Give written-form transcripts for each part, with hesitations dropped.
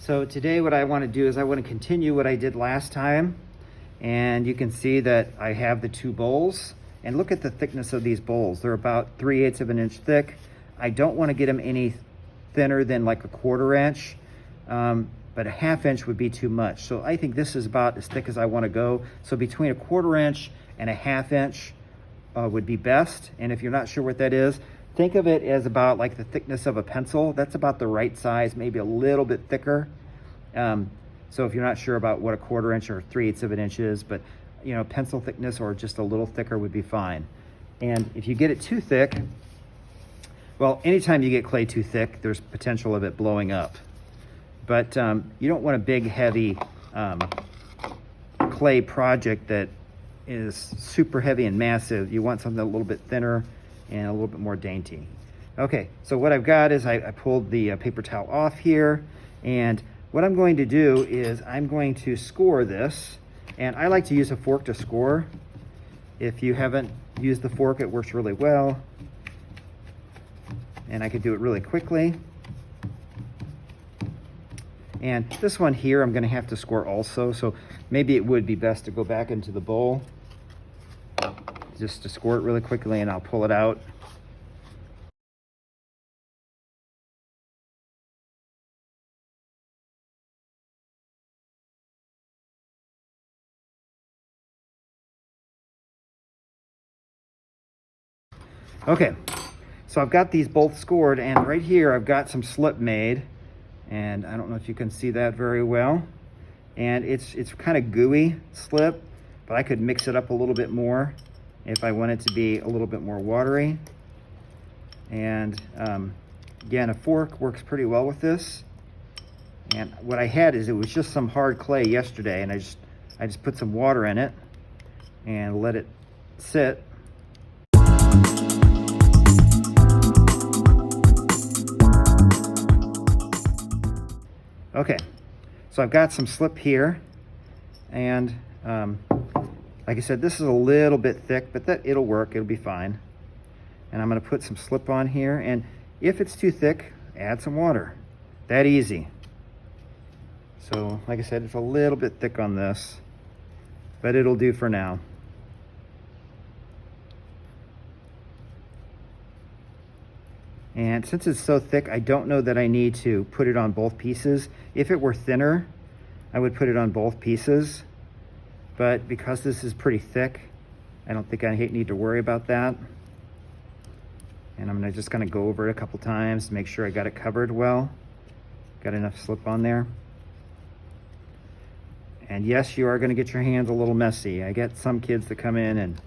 So today what I want to do is I want to continue what I did last time, and you can see that I have the two bowls, and look at the thickness of these bowls. They're about 3/8 of an inch thick. I don't want to get them any thinner than like a 1/4 inch, but a 1/2 inch would be too much. So I think this is about as thick as I want to go. So between a 1/4 inch and a 1/2 inch would be best. And if you're not sure what that is, think of it as about like the thickness of a pencil. That's about the right size, maybe a little bit thicker. So if you're not sure about what a 1/4 inch or 3/8 of an inch is, but you know, pencil thickness or just a little thicker would be fine. And if you get it too thick, well, anytime you get clay too thick, there's potential of it blowing up. But you don't want a big, heavy clay project that is super heavy and massive. You want something a little bit thinner and a little bit more dainty. Okay, so what I've got is I pulled the paper towel off here, and what I'm going to do is I'm going to score this, and I like to use a fork to score. If you haven't used the fork, it works really well, and I could do it really quickly. And this one here I'm going to have to score also, so maybe it would be best to go back into the bowl just to score it really quickly, and I'll pull it out. Okay, so I've got these both scored, and right here I've got some slip made, and I don't know if you can see that very well. And it's kind of gooey slip, but I could mix it up a little bit more if I want it to be a little bit more watery. And again, a fork works pretty well with this. And what I had is it was just some hard clay yesterday, and I just put some water in it and let it sit. Okay, so I've got some slip here, and like I said, this is a little bit thick, but it'll work, it'll be fine. And I'm gonna put some slip on here, and if it's too thick, add some water. That easy. So like I said, it's a little bit thick on this, but it'll do for now. And since it's so thick, I don't know that I need to put it on both pieces. If it were thinner, I would put it on both pieces. But because this is pretty thick, I don't think I need to worry about that. And I'm just gonna go over it a couple times to make sure I got it covered well. Got enough slip on there. And yes, you are gonna get your hands a little messy. I get some kids that come in and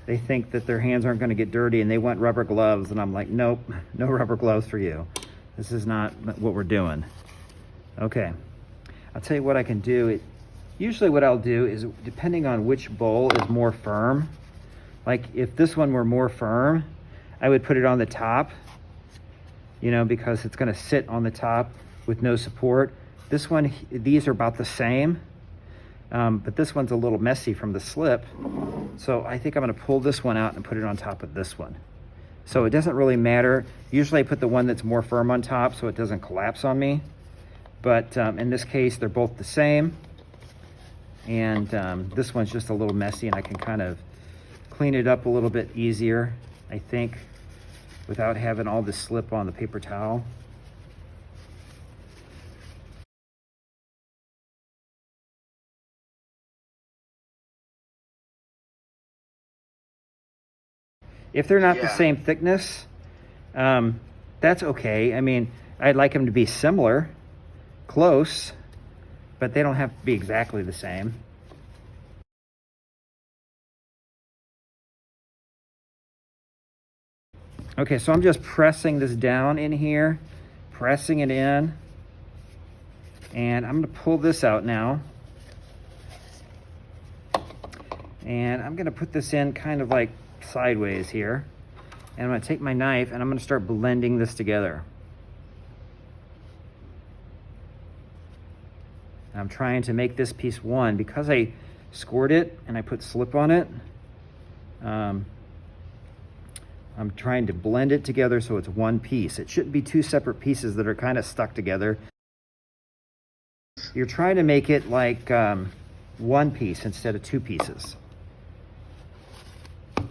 they think that their hands aren't gonna get dirty and they want rubber gloves, and I'm like, nope, no rubber gloves for you. This is not what we're doing. Okay, I'll tell you what I can do. Usually what I'll do is, depending on which bowl is more firm, like if this one were more firm, I would put it on the top, you know, because it's gonna sit on the top with no support. This one, these are about the same, but this one's a little messy from the slip. So I think I'm gonna pull this one out and put it on top of this one. So it doesn't really matter. Usually I put the one that's more firm on top so it doesn't collapse on me. But in this case, they're both the same. And this one's just a little messy, and I can kind of clean it up a little bit easier, I think, without having all this slip on the paper towel. If they're not the same thickness, that's okay. I mean, I'd like them to be similar, close, but they don't have to be exactly the same. Okay, so I'm just pressing this down in here, pressing it in, and I'm gonna pull this out now. And I'm gonna put this in kind of like sideways here. And I'm gonna take my knife and I'm gonna start blending this together. And I'm trying to make this piece one. Because I scored it and I put slip on it, I'm trying to blend it together so it's one piece. It shouldn't be two separate pieces that are kind of stuck together. you're trying to make it like one piece instead of two pieces.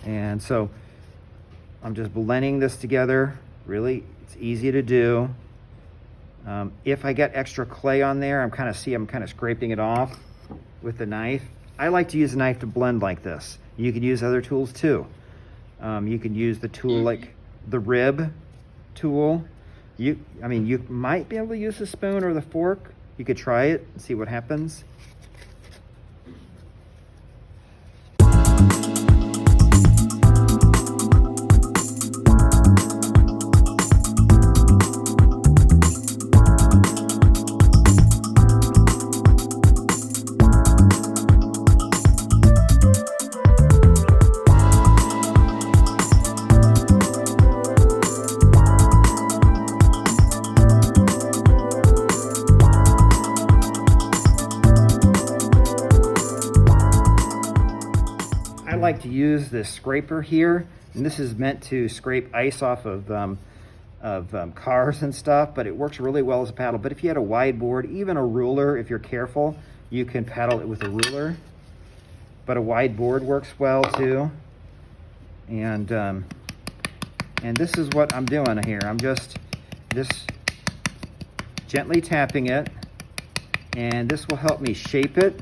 And so I'm just blending this together. Really, it's easy to do. If I get extra clay on there, I'm kind of scraping it off with the knife. I like to use a knife to blend like this. You can use other tools too. You can use the tool like the rib tool. You might be able to use the spoon or the fork. You could try it and see what happens. I like to use this scraper here, and this is meant to scrape ice off of cars and stuff, but it works really well as a paddle. But if you had a wide board, even a ruler, if you're careful, you can paddle it with a ruler. But a wide board works well too. And this is what I'm doing here. I'm just gently tapping it, and this will help me shape it,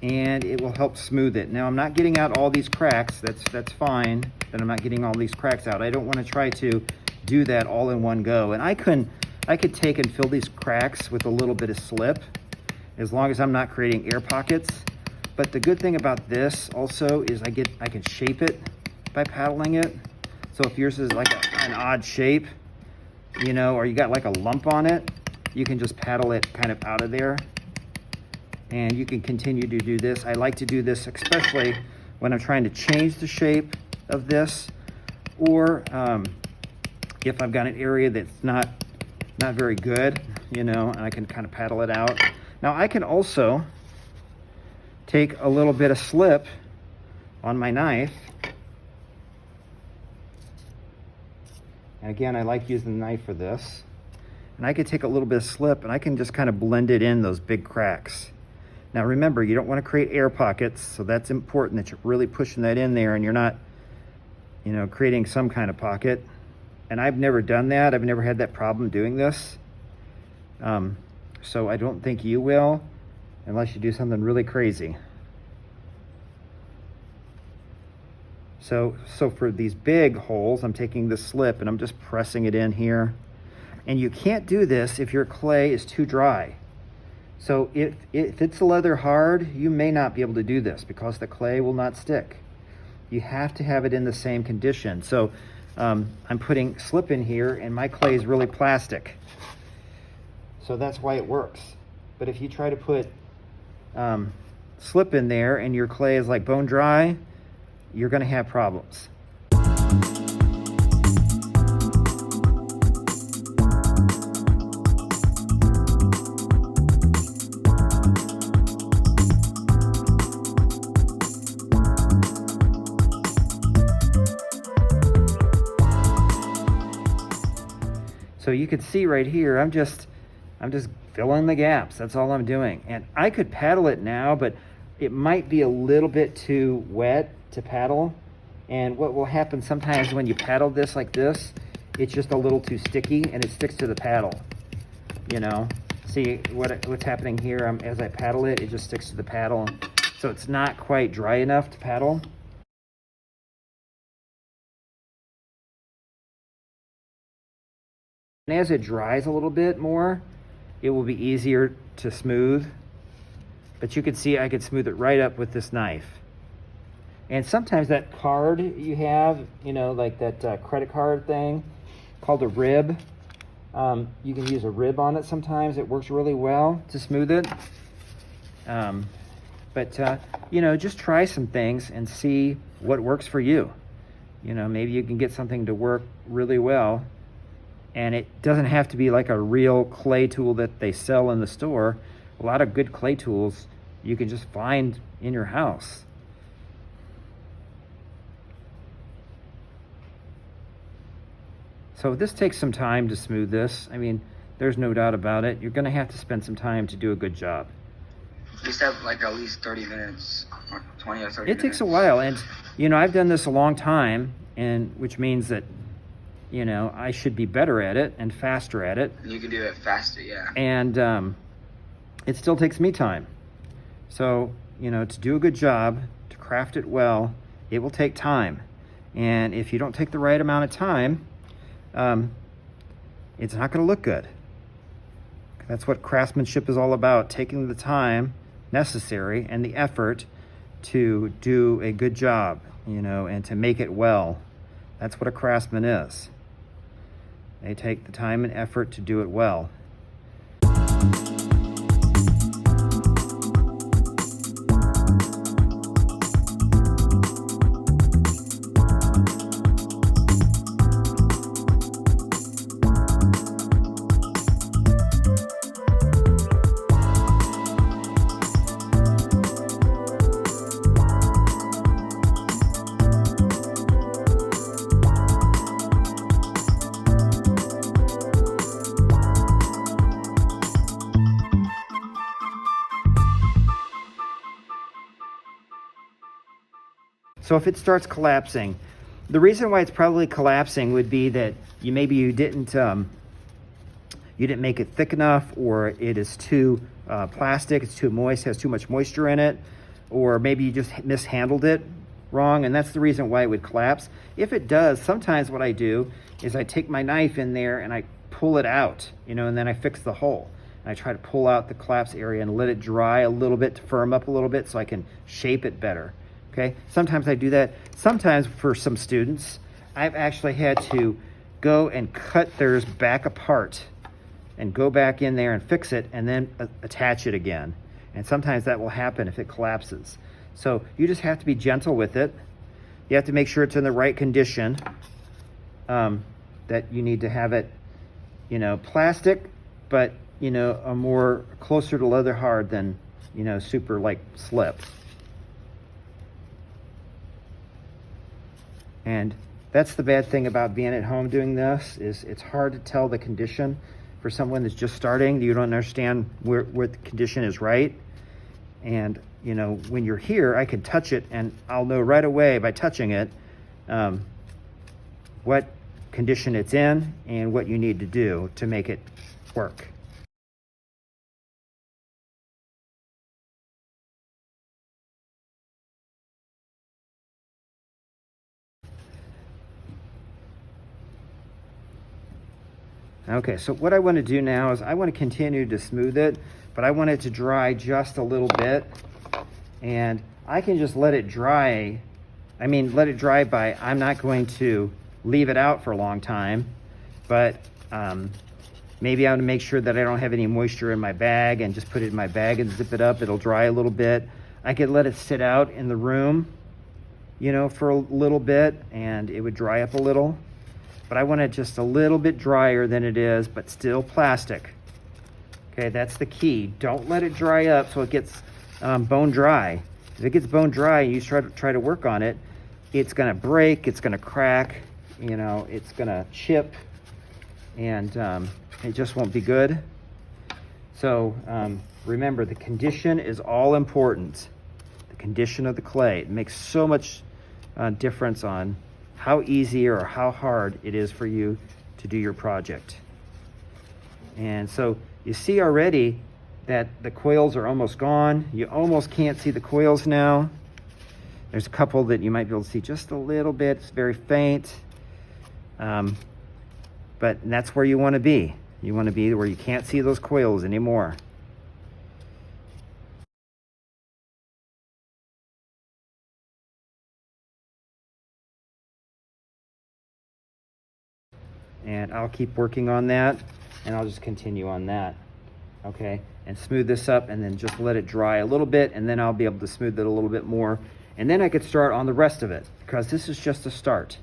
and it will help smooth it. Now I'm not getting out all these cracks. That's fine that I'm not getting all these cracks out. I don't want to try to do that all in one go. And I could take and fill these cracks with a little bit of slip, as long as I'm not creating air pockets. But the good thing about this also is I can shape it by paddling it. So if yours is like an odd shape, you know, or you got like a lump on it, you can just paddle it kind of out of there. And you can continue to do this. I like to do this especially when I'm trying to change the shape of this, or if I've got an area that's not very good, you know, and I can kind of paddle it out. Now I can also take a little bit of slip on my knife. And again, I like using the knife for this. And I could take a little bit of slip and I can just kind of blend it in those big cracks. Now remember, you don't want to create air pockets, so that's important that you're really pushing that in there and you're not, you know, creating some kind of pocket. And I've never done that. I've never had that problem doing this. So I don't think you will, unless you do something really crazy. So for these big holes, I'm taking the slip and I'm just pressing it in here. And you can't do this if your clay is too dry. So if it's leather hard, you may not be able to do this because the clay will not stick. You have to have it in the same condition. So I'm putting slip in here and my clay is really plastic. So that's why it works. But if you try to put slip in there and your clay is like bone dry, you're gonna have problems. So you can see right here, I'm just filling the gaps. That's all I'm doing. And I could paddle it now, but it might be a little bit too wet to paddle. And what will happen sometimes when you paddle this like this, it's just a little too sticky and it sticks to the paddle. You know, see what's happening here? As I paddle it, it just sticks to the paddle. So it's not quite dry enough to paddle. And as it dries a little bit more, it will be easier to smooth. But you can see I could smooth it right up with this knife. And sometimes that card you have, you know, like that credit card thing called a rib, you can use a rib on it sometimes. It works really well to smooth it. You know, just try some things and see what works for you. You know, maybe you can get something to work really well. And it doesn't have to be like a real clay tool that they sell in the store. A lot of good clay tools you can just find in your house. So this takes some time to smooth this. I mean, There's no doubt about it. You're going to have to spend some time to do a good job. You said like at least 30 minutes, or 20 or 30 It minutes. takes a while, and I've done this a long time, and which means that I should be better at it and faster at it. You can do it faster, yeah. And it still takes me time. So to do a good job, to craft it well, it will take time. And if you don't take the right amount of time, it's not going to look good. That's what craftsmanship is all about, taking the time necessary and the effort to do a good job, and to make it well. That's what a craftsman is. They take the time and effort to do it well. So if it starts collapsing, the reason why it's probably collapsing would be that maybe you didn't make it thick enough, or it is too plastic, it's too moist, has too much moisture in it, or maybe you just mishandled it wrong, and that's the reason why it would collapse. If it does, sometimes what I do is I take my knife in there and I pull it out, and then I fix the hole. And I try to pull out the collapse area and let it dry a little bit to firm up a little bit so I can shape it better. Okay, sometimes I do that. Sometimes for some students, I've actually had to go and cut theirs back apart and go back in there and fix it and then attach it again. And sometimes that will happen if it collapses. So you just have to be gentle with it. You have to make sure it's in the right condition, that you need to have it, plastic, but, a more closer to leather hard than, super like slip. And that's the bad thing about being at home doing this, is it's hard to tell the condition for someone that's just starting. You don't understand where the condition is right. And, when you're here, I can touch it and I'll know right away by touching it what condition it's in and what you need to do to make it work. Okay, so what I want to do now is I want to continue to smooth it, but I want it to dry just a little bit. And I can just let it dry. Let it dry by, I'm not going to leave it out for a long time, but maybe I want to make sure that I don't have any moisture in my bag and just put it in my bag and zip it up. It'll dry a little bit. I could let it sit out in the room, for a little bit, and it would dry up a little. But I want it just a little bit drier than it is, but still plastic. Okay, that's the key. Don't let it dry up so it gets bone dry. If it gets bone dry and you try to work on it, it's gonna break, it's gonna crack, it's gonna chip, and it just won't be good. So remember, the condition is all important. The condition of the clay. It makes so much difference on how easy or how hard it is for you to do your project. And so you see already that the coils are almost gone. You almost can't see the coils now. There's a couple that you might be able to see just a little bit. It's very faint. But that's where you want to be. You want to be where you can't see those coils anymore. And I'll keep working on that, and I'll just continue on that. Okay, and smooth this up, and then just let it dry a little bit, and then I'll be able to smooth it a little bit more, and then I could start on the rest of it, because this is just a start.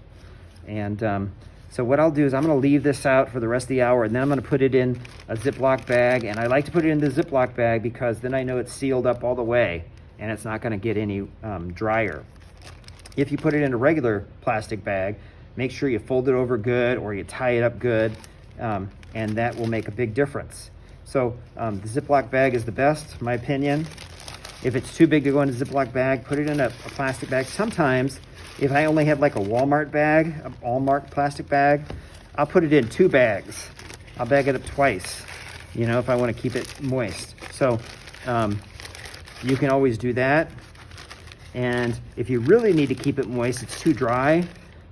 And so what I'll do is I'm going to leave this out for the rest of the hour, and then I'm going to put it in a Ziploc bag. And I like to put it in the Ziploc bag because then I know it's sealed up all the way and it's not going to get any drier. If you put it in a regular plastic bag, make sure you fold it over good or you tie it up good. and that will make a big difference. So the Ziploc bag is the best, in my opinion. If it's too big to go in a Ziploc bag, put it in a plastic bag. Sometimes, if I only have like a Walmart bag, a Walmart plastic bag, I'll put it in 2 bags. I'll bag it up twice, you know, if I want to keep it moist. So you can always do that. And if you really need to keep it moist, it's too dry,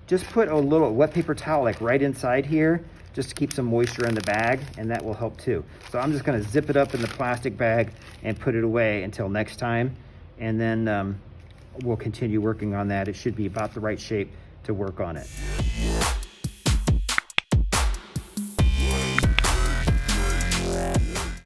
just put a little wet paper towel like right inside here, just to keep some moisture in the bag, and that will help too. So I'm just gonna zip it up in the plastic bag and put it away until next time. And then we'll continue working on that. It should be about the right shape to work on it.